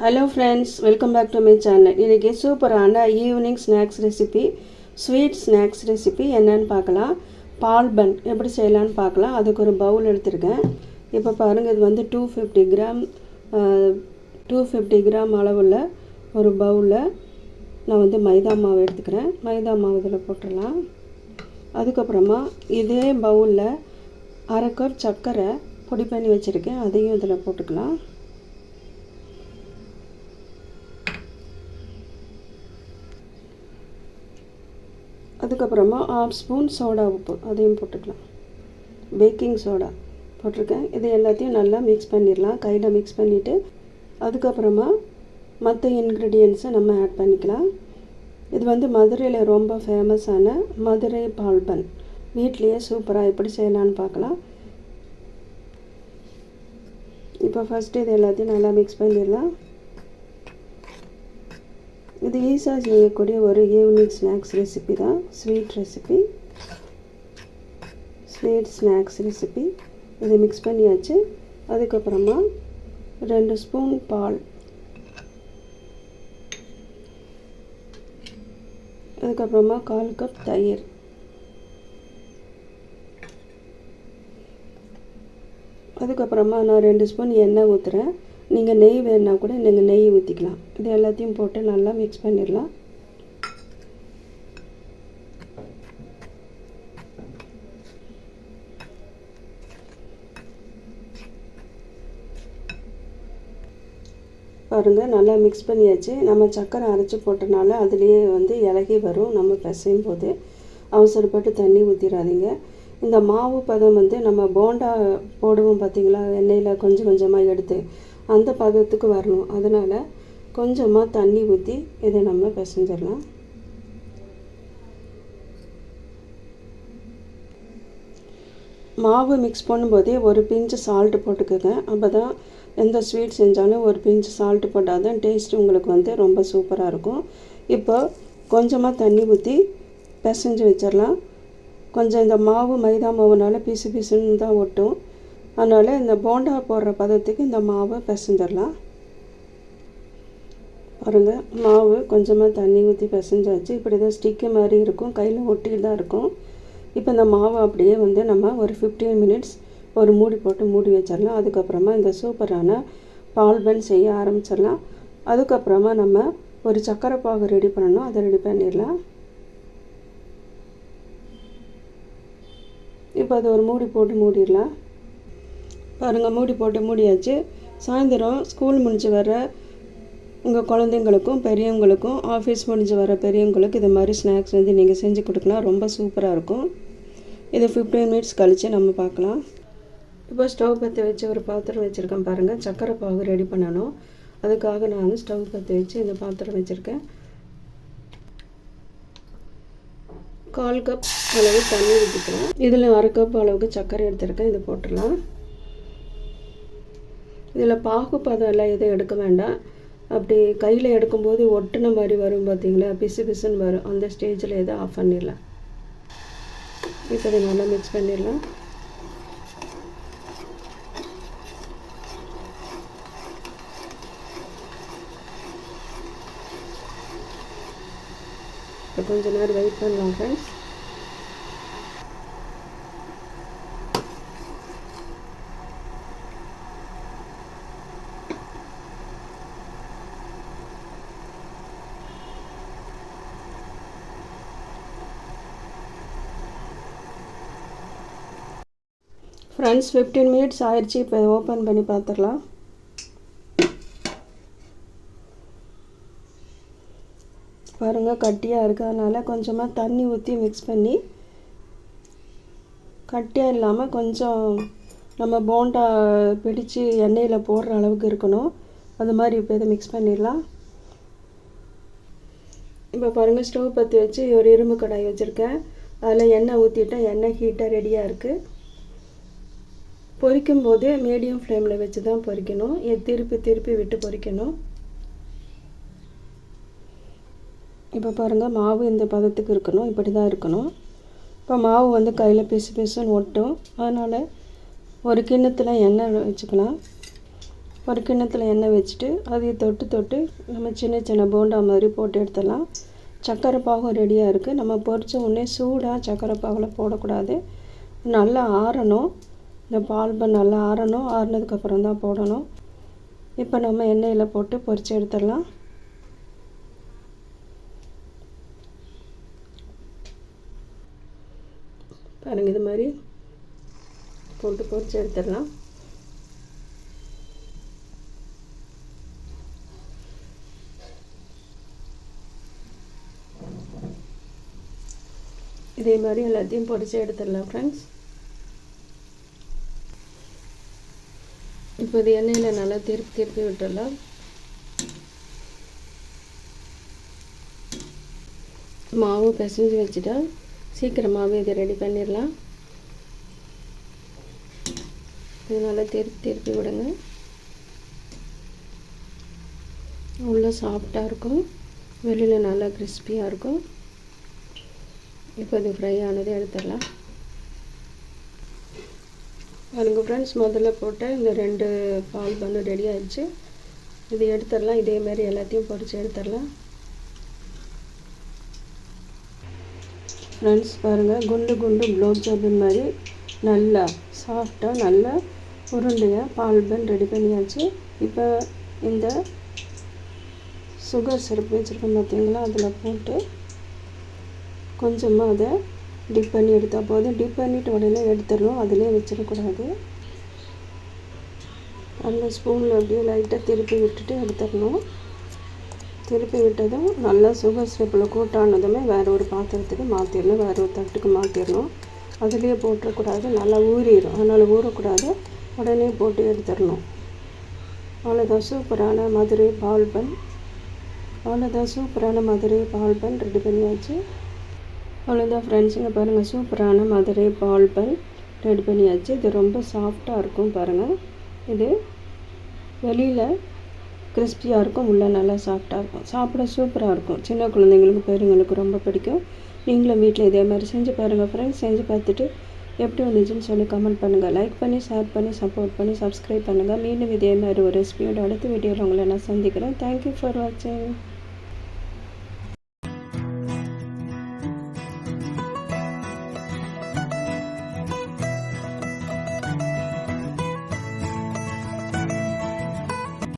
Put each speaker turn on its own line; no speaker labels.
Hello friends, welcome back to my channel. இன்றைக்கி சூப்பரான evening snacks recipe, sweet snacks recipe என்னன்னு பார்க்கலாம். பால் பன் எப்படி செய்யலான்னு பார்க்கலாம். அதுக்கு ஒரு பவுல் எடுத்துருக்கேன். இப்போ பாருங்கள், இது வந்து 250 கிராம் அளவுள்ள ஒரு பவுலில் நான் வந்து மைதா மாவு எடுத்துக்கிறேன். மைதா மாவு இதில் போட்டுடலாம். அதுக்கப்புறமா இதே பவுலில் அரை கப் சர்க்கரை பொடி பண்ணி வச்சுருக்கேன், அதையும் இதில் போட்டுக்கலாம். அதுக்கப்புறமா 1/2 ஸ்பூன் சோடா உப்பு அதையும் போட்டுக்கலாம். பேக்கிங் சோடா போட்டிருக்கேன். இது எல்லாத்தையும் நல்லா மிக்ஸ் பண்ணிடலாம். கையில் மிக்ஸ் பண்ணிவிட்டு அதுக்கப்புறமா மற்ற இன்க்ரீடியன்ட்ஸை நம்ம ஆட் பண்ணிக்கலாம். இது வந்து மதுரையில் ரொம்ப ஃபேமஸான மதுரை பால் பன். வீட்லேயே சூப்பராக எப்படி செய்யலான்னு பார்க்கலாம். இப்போ ஃபஸ்ட்டு இது எல்லாத்தையும் நல்லா மிக்ஸ் பண்ணிடலாம். இது ஈஸியாக செய்யக்கூடிய ஒரு ஈவினிங் ஸ்நாக்ஸ் ரெசிபி தான். Sweet snacks recipe. இதை மிக்ஸ் பண்ணியாச்சு. அதுக்கப்புறமா 2 ஸ்பூன் பால், அதுக்கப்புறமா 1/4 கப் தயிர், அதுக்கப்புறமா நான் 2 ஸ்பூன் எண்ணெய் ஊற்றுறேன். நீங்கள் நெய் வேணுன்னா கூட நீங்கள் நெய் ஊற்றிக்கலாம். இது எல்லாத்தையும் போட்டு நல்லா மிக்ஸ் பண்ணிடலாம். பாருங்கள், நல்லா மிக்ஸ் பண்ணியாச்சு. நம்ம சர்க்கரை அரைச்சி போட்டனால அதுலேயே வந்து இலகி வரும். நம்ம பிசையும் போது அவசரப்பட்டு தண்ணி ஊற்றிடாதீங்க. இந்த மாவு பதம் வந்து நம்ம போண்டா போடுவோம் பார்த்திங்களா, எண்ணெயில் கொஞ்சம் கொஞ்சமாக எடுத்து அந்த பதத்துக்கு வரணும். அதனால் கொஞ்சமாக தண்ணி ஊற்றி இதை நம்ம பிசைஞ்சிடலாம். மாவு மிக்ஸ் பண்ணும்போதே ஒரு பிஞ்சு சால்ட்டு போட்டுக்கோங்க. அப்போ தான் எந்த ஸ்வீட் செஞ்சாலும் ஒரு பிஞ்சு சால்ட்டு போட்டால் தான் டேஸ்ட்டு உங்களுக்கு வந்து ரொம்ப சூப்பராக இருக்கும். இப்போ கொஞ்சமாக தண்ணி ஊற்றி பிசைஞ்சு வச்சிடலாம். கொஞ்சம் இந்த மாவு மைதா மாவுனால பிசு பிசுன்னு தான் ஒட்டும். அதனால் இந்த போண்டா போடுற பதத்துக்கு இந்த மாவை பிசைஞ்சிடலாம். பாருங்கள், மாவு கொஞ்சமாக தண்ணி ஊற்றி பிசைஞ்சாச்சு. இப்படி தான் ஸ்டிக்கு மாதிரி இருக்கும், கையில் ஒட்டி தான் இருக்கும். இப்போ இந்த மாவை அப்படியே வந்து நம்ம ஒரு 15 மினிட்ஸ் ஒரு மூடி போட்டு மூடி வச்சிடலாம். அதுக்கப்புறமா இந்த சூப்பரான பால் பன் செய்ய ஆரம்பிச்சிடலாம். அதுக்கப்புறமா நம்ம ஒரு சர்க்கரை பாகு ரெடி பண்ணணும், அதை ரெடி பண்ணிடலாம். இப்போ அது ஒரு மூடி போட்டு மூடிடலாம். பாருங்கள், மூடி போட்டு மூடியாச்சு. சாயந்தரம் ஸ்கூல் முடிஞ்சு வர உங்கள் குழந்தைங்களுக்கும் பெரியவங்களுக்கும், ஆஃபீஸ் முடிஞ்சு வர பெரியவங்களுக்கு இது மாதிரி ஸ்நாக்ஸ் வந்து நீங்கள் செஞ்சு கொடுக்கலாம். ரொம்ப சூப்பராக இருக்கும். இது 15 மினிட்ஸ் கழித்து நம்ம பார்க்கலாம். இப்போ ஸ்டவ் பற்றி வச்சு ஒரு பாத்திரம் வச்சுருக்கேன். பாருங்கள், சர்க்கரை பாகு ரெடி பண்ணணும். அதுக்காக நான் வந்து ஸ்டவ் பற்றி வச்சு இந்த பாத்திரம் வச்சுருக்கேன். 1/4 கப் அளவு தண்ணி ஊற்றிக்கிறேன். இதில் 1/2 கப் அளவுக்கு சர்க்கரை எடுத்துருக்கேன். இதை போட்டுடலாம். இதில் பாகு பதம் எல்லாம் எதுவும் எடுக்க வேண்டாம். அப்படி கையில் எடுக்கும்போது ஒட்டுன மாதிரி வரும் பார்த்தீங்களா, பிசு பிசுன்னு வரும். அந்த ஸ்டேஜில் எதை ஆஃப் பண்ணிடலாம். இப்போ இதை நல்லா மிக்ஸ் பண்ணிடலாம். இப்போ கொஞ்ச நேரம் வெயிட் பண்ணலாம் ஃப்ரெண்ட்ஸ். ஃப்ரெண்ட்ஸ், 15 மினிட்ஸ் ஆயிடுச்சு. இப்போ இதை ஓப்பன் பண்ணி பார்த்துடலாம். பாருங்கள், கட்டியாக இருக்கிறதுனால கொஞ்சமாக தண்ணி ஊற்றி மிக்ஸ் பண்ணி, கட்டியாக இல்லாமல் கொஞ்சம் நம்ம போண்டா பிடிச்சி எண்ணெயில் போடுற அளவுக்கு இருக்கணும். அது மாதிரி இப்போ இதை மிக்ஸ் பண்ணிடலாம். இப்போ பாருங்கள், ஸ்டவ் பற்றி வச்சு ஒரு இரும்பு கடாய் வச்சுருக்கேன். அதில் எண்ணெய் ஊற்றிட்டேன். எண்ணெய் ஹீட்டாக ரெடியாக இருக்குது. பொரிக்கும் போது மீடியம் ஃப்ளேமில் வச்சு தான் பொரிக்கணும். திருப்பி விட்டு பொரிக்கணும். இப்போ பாருங்கள், மாவு இந்த பதத்துக்கு இருக்கணும். இப்படி தான் இருக்கணும். இப்போ மாவு வந்து கையில் பிசுன்னு ஒட்டும். அதனால் ஒரு கிண்ணத்தில் எண்ணெய் வச்சுக்கலாம். ஒரு கிண்ணத்தில் எண்ணெய் வச்சுட்டு அதை தொட்டு நம்ம சின்ன சின்ன போண்டா மாதிரி போட்டு எடுத்துடலாம். சர்க்கரை பாகம் ரெடியாக இருக்குது. நம்ம பொரிச்ச உடனே சூடாக சர்க்கரை பாகில் போடக்கூடாது. நல்லா ஆறணும். இந்த பால் பன் நல்லா ஆறணும். ஆறுனதுக்கப்புறம் தான் போடணும். இப்போ நம்ம எண்ணெயில் போட்டு பொரித்து எடுத்துடலாம். பாருங்கள், இது மாதிரி போட்டு பொரித்து எடுத்துடலாம். இதே மாதிரி எல்லாத்தையும் பொரித்து எடுத்துடலாம் ஃப்ரெண்ட்ஸ். இப்போ இது எண்ணெயில் நல்லா திருப்பி விட்டுடலாம். மாவு பிசைஞ்சு வச்சுட்டா சீக்கிரமாகவே இதை ரெடி பண்ணிடலாம். இது நல்லா திருப்பி விடுங்க. உள்ளே சாஃப்டாக இருக்கும், வெளியில் நல்லா கிறிஸ்பியாக இருக்கும். இப்போ இது ஃப்ரை ஆனதை எடுத்துடலாம். பாருங்க ஃப்ரெண்ட்ஸ், முதல்ல போட்ட இந்த 2 பால் பன்னு ரெடி ஆயிடுச்சு. இது எடுத்துடலாம். இதே மாதிரி எல்லாத்தையும் பொரித்து எடுத்துடலாம். ஃப்ரெண்ட்ஸ் பாருங்கள், குண்டு குலோப் ஜாமுன் மாதிரி நல்லா சாஃப்டாக நல்லா உருண்டையாக பால் பன் ரெடி பண்ணியாச்சு. இப்போ இந்த சுகர் சிரப் வச்சுருக்கோம் பார்த்தீங்களா, அதில் போட்டு கொஞ்சமாக அதை டிப் பண்ணி எடுத்தால் போதும். டிப் பண்ணிவிட்டு உடனே எடுத்துடணும், அதிலே வச்சிடக்கூடாது. அந்த ஸ்பூனில் அப்படியே லைட்டாக திருப்பி விட்டுட்டு எடுத்துடணும். திருப்பி விட்டதும் நல்லா சுகர் சிரப்பில் கூட்டானதுமே வேறு ஒரு பாத்திரத்துக்கு மாற்றிடணும், வேறு ஒரு தட்டுக்கு மாற்றிடணும். அதுலேயே போட்டுறக்கூடாது, நல்லா ஊறிடும். அதனால் ஊறக்கூடாது, உடனே போட்டு எடுத்துடணும். அவ்வளோதான், சூப்பரான மதுரை பால் பன் ரெடி பண்ணியாச்சு. அவ்வளோதான் ஃப்ரெண்ட்ஸுங்க, பாருங்கள், சூப்பரான மதுரை பால் பன் ரெடி பண்ணியாச்சு. இது ரொம்ப சாஃப்டாக இருக்கும் பாருங்கள். இது வெளியில் கிறிஸ்பியாக இருக்கும், உள்ளே நல்லா சாஃப்டாக இருக்கும். சாப்பிட சூப்பராக இருக்கும். சின்ன குழந்தைங்களுக்கு பெரியவங்களுக்கு ரொம்ப பிடிக்கும். நீங்களும் வீட்டில் இதே மாதிரி செஞ்சு பாருங்கள் ஃப்ரெண்ட்ஸ். செஞ்சு பார்த்துட்டு எப்படி வந்துச்சுன்னு சொல்லி கமெண்ட் பண்ணுங்கள். லைக் பண்ணி, ஷேர் பண்ணி, சப்போர்ட் பண்ணி, சப்ஸ்கிரைப் பண்ணுங்கள். மீண்டும் இதே மாதிரி ஒரு ரெசிபியோட அடுத்த வீடியோவில் உங்களை நான் சந்திக்கிறேன். தேங்க்யூ ஃபார் வாட்சிங்.